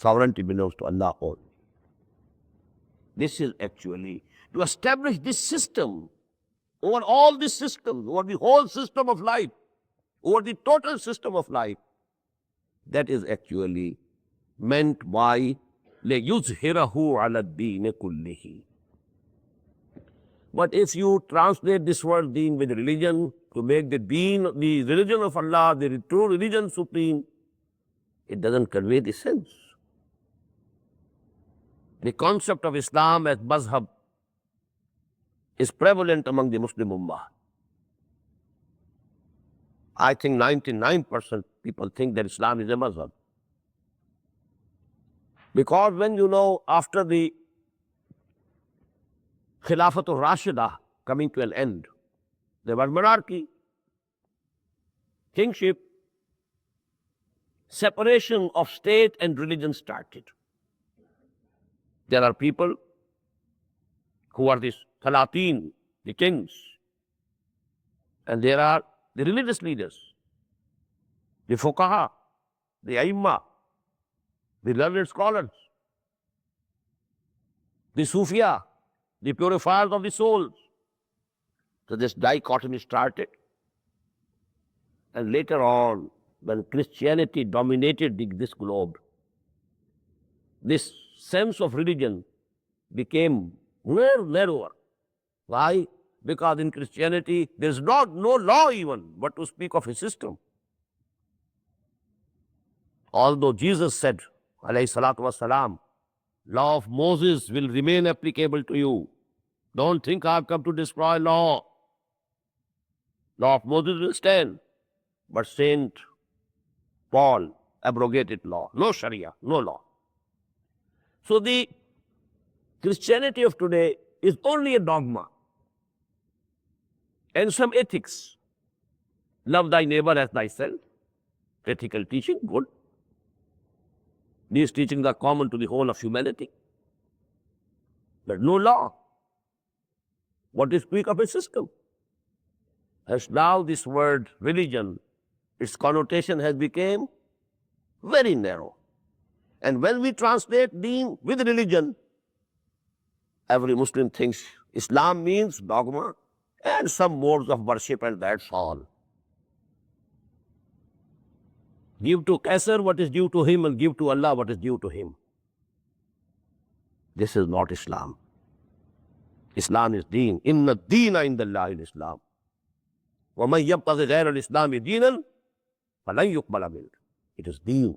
Sovereignty belongs to Allah only. This is actually to establish this system over all these systems, over the whole system of life, over the total system of life. That is actually meant by لِيُظْهِرَهُ عَلَى الدِّينِ كُلِّهِ. But if you translate this word deen with religion, to make the deen, the religion of Allah, the true religion supreme, it doesn't convey the sense. The concept of Islam as mazhab is prevalent among the Muslim Ummah. I think 99% people think that Islam is a mazhab. Because when you know, after the Khilafatul Rashida coming to an end, there was monarchy, kingship, separation of state and religion started. There are people who are the Salatin, the kings, and there are the religious leaders, the Fuqaha, the Aimma, the learned scholars, the Sufia, the purifiers of the souls. So this dichotomy started. And later on, when Christianity dominated this globe, this sense of religion became narrower. Why? Because in Christianity, there is no law even, but to speak of a system. Although Jesus said, alayhi salatu wassalam, law of Moses will remain applicable to you. Don't think I have come to destroy law. Law of Moses will stand. But Saint Paul abrogated law. No Sharia, no law. So the Christianity of today is only a dogma and some ethics. Love thy neighbor as thyself. Ethical teaching, good. These teachings are common to the whole of humanity. But no law. What is speak of a system? As now this word religion, its connotation has become very narrow. And when we translate deen with religion, every Muslim thinks Islam means dogma and some modes of worship, and that's all. Give to Caesar what is due to him and give to Allah what is due to him. This is not Islam. Islam is deen. Inna deena indallahi al-Islam. وَمَنْ يَبْتَغِ غَيْرَ الْإِسْلَامِ دِينًا فَلَنْ يُقْبَلَ مِنْهُ. It is deen.